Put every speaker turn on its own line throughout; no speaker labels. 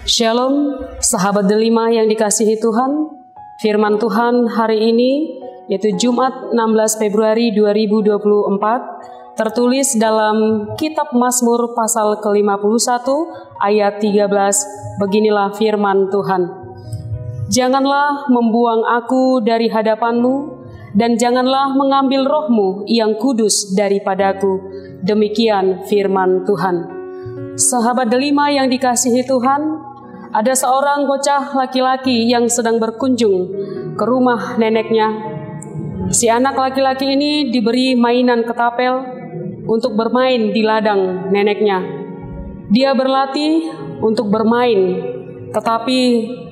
Shalom, sahabat delima yang dikasihi Tuhan. Firman Tuhan hari ini, yaitu Jumat 16 Februari 2024, tertulis dalam Kitab Mazmur pasal ke-51 ayat 13. Beginilah firman Tuhan. Janganlah membuang aku dari hadapan-Mu, dan janganlah mengambil roh-Mu yang kudus daripadaku. Demikian firman Tuhan. Sahabat delima yang dikasihi Tuhan, ada seorang bocah laki-laki yang sedang berkunjung ke rumah neneknya. Si anak laki-laki ini diberi mainan ketapel untuk bermain di ladang neneknya. Dia berlatih untuk bermain, tetapi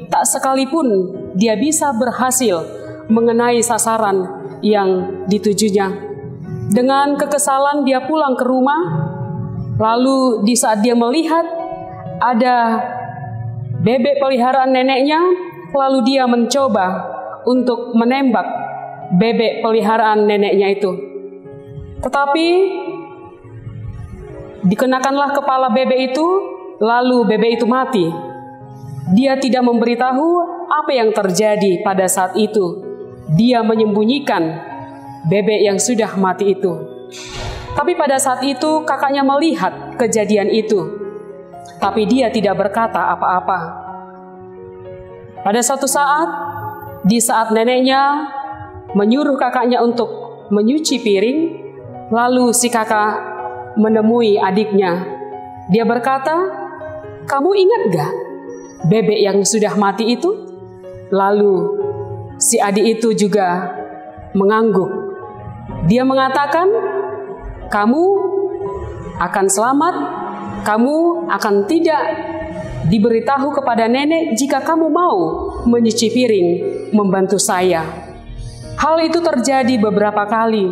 tak sekalipun dia bisa berhasil mengenai sasaran yang ditujunya. Dengan kekesalan dia pulang ke rumah. Lalu di saat dia melihat ada bebek peliharaan neneknya, lalu dia mencoba untuk menembak bebek peliharaan neneknya itu. Tetapi dikenakanlah kepala bebek itu, lalu bebek itu mati. Dia tidak memberitahu apa yang terjadi pada saat itu. Dia menyembunyikan bebek yang sudah mati itu. Tapi pada saat itu kakaknya melihat kejadian itu, tapi dia tidak berkata apa-apa. Pada suatu saat, di saat neneknya menyuruh kakaknya untuk menyuci piring, lalu si kakak menemui adiknya. Dia berkata, "Kamu ingat gak bebek yang sudah mati itu?" Lalu si adik itu juga mengangguk. Dia mengatakan, "Kamu akan selamat, kamu akan tidak diberitahu kepada nenek jika kamu mau menyuci piring membantu saya." Hal itu terjadi beberapa kali.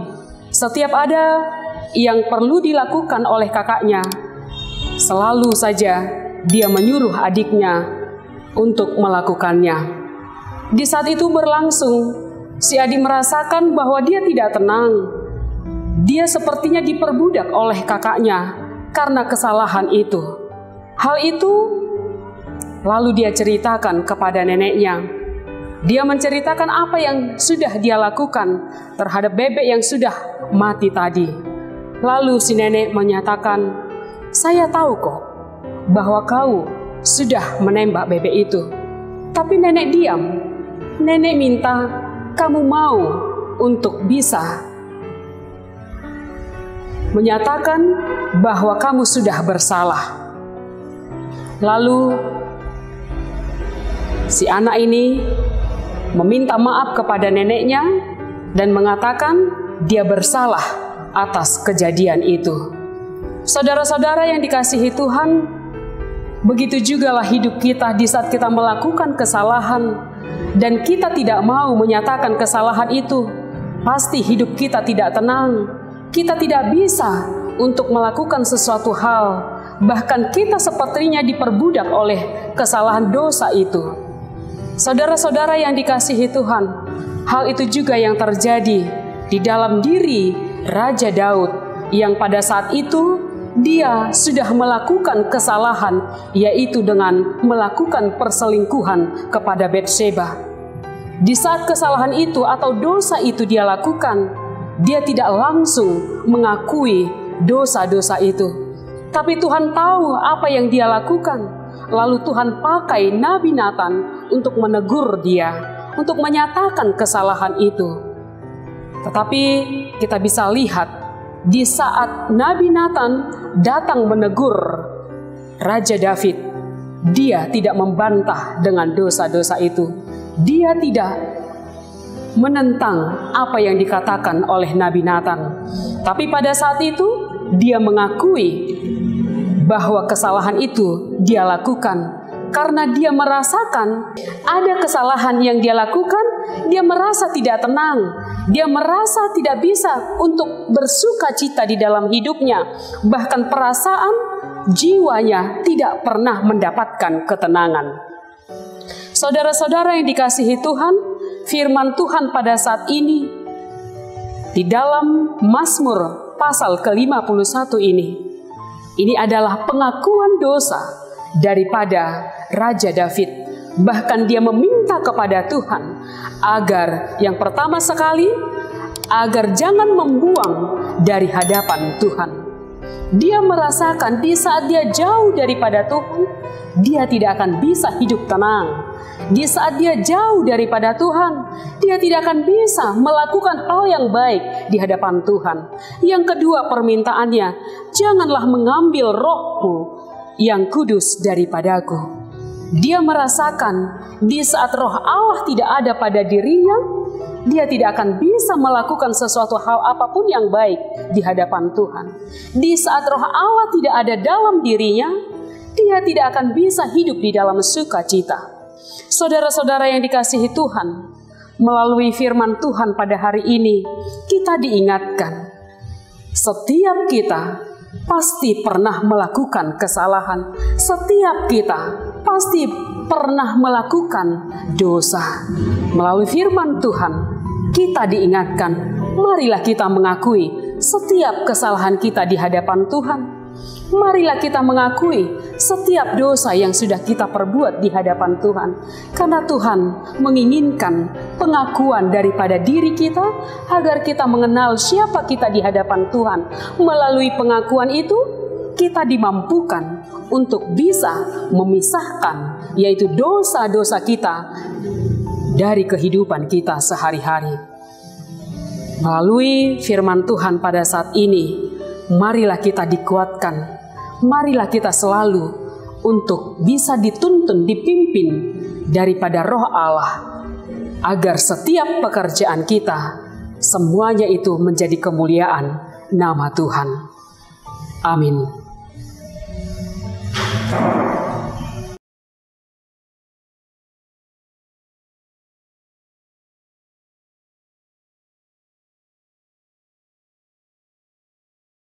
Setiap ada yang perlu dilakukan oleh kakaknya, selalu saja dia menyuruh adiknya untuk melakukannya. Di saat itu berlangsung, si adik merasakan bahwa dia tidak tenang. Dia sepertinya diperbudak oleh kakaknya karena kesalahan itu. Hal itu lalu dia ceritakan kepada neneknya. Dia menceritakan apa yang sudah dia lakukan terhadap bebek yang sudah mati tadi. Lalu si nenek menyatakan, "Saya tahu kok bahwa kau sudah menembak bebek itu." Tapi nenek diam. Nenek minta kamu mau untuk bisa menyatakan bahwa kamu sudah bersalah. Lalu si anak ini meminta maaf kepada neneknya dan mengatakan dia bersalah atas kejadian itu. Saudara-saudara yang dikasihi Tuhan, begitu jugalah hidup kita di saat kita melakukan kesalahan dan kita tidak mau menyatakan kesalahan itu. Pasti hidup kita tidak tenang. Kita tidak bisa untuk melakukan sesuatu hal, bahkan kita sepertinya diperbudak oleh kesalahan dosa itu. Saudara-saudara yang dikasihi Tuhan, hal itu juga yang terjadi di dalam diri Raja Daud, yang pada saat itu dia sudah melakukan kesalahan, yaitu dengan melakukan perselingkuhan kepada Batsheba. Di saat kesalahan itu atau dosa itu dia lakukan, dia tidak langsung mengakui dosa-dosa itu. Tapi Tuhan tahu apa yang dia lakukan. Lalu Tuhan pakai Nabi Natan untuk menegur dia, untuk menyatakan kesalahan itu. Tetapi kita bisa lihat, di saat Nabi Natan datang menegur Raja David, dia tidak membantah dengan dosa-dosa itu. Dia tidak menentang apa yang dikatakan oleh Nabi Natan. Tapi pada saat itu dia mengakui bahwa kesalahan itu dia lakukan. Karena dia merasakan ada kesalahan yang dia lakukan, dia merasa tidak tenang. Dia merasa tidak bisa untuk bersuka cita di dalam hidupnya. Bahkan perasaan jiwanya tidak pernah mendapatkan ketenangan. Saudara-saudara yang dikasihi Tuhan, firman Tuhan pada saat ini di dalam Mazmur pasal ke-51 ini adalah pengakuan dosa daripada Raja David. Bahkan dia meminta kepada Tuhan agar yang pertama sekali, agar jangan membuang dari hadapan Tuhan. Dia merasakan di saat dia jauh daripada Tuhan, dia tidak akan bisa hidup tenang. Di saat dia jauh daripada Tuhan, dia tidak akan bisa melakukan hal yang baik di hadapan Tuhan. Yang kedua permintaannya, janganlah mengambil roh-Mu yang kudus daripadaku. Dia merasakan di saat roh Allah tidak ada pada dirinya, dia tidak akan bisa melakukan sesuatu hal apapun yang baik di hadapan Tuhan. Di saat roh Allah tidak ada dalam dirinya, dia tidak akan bisa hidup di dalam sukacita. Saudara-saudara yang dikasihi Tuhan, melalui firman Tuhan pada hari ini, kita diingatkan, setiap kita pasti pernah melakukan kesalahan. Setiap kita pasti pernah melakukan dosa. Melalui firman Tuhan, kita diingatkan, marilah kita mengakui setiap kesalahan kita di hadapan Tuhan. Marilah kita mengakui setiap dosa yang sudah kita perbuat di hadapan Tuhan. Karena Tuhan menginginkan pengakuan daripada diri kita agar kita mengenal siapa kita di hadapan Tuhan. Melalui pengakuan itu, kita dimampukan untuk bisa memisahkan yaitu dosa-dosa kita dari kehidupan kita sehari-hari. Melalui firman Tuhan pada saat ini, marilah kita dikuatkan. Marilah kita selalu untuk bisa dituntun, dipimpin daripada roh Allah, agar setiap pekerjaan kita, semuanya itu menjadi kemuliaan nama Tuhan. Amin.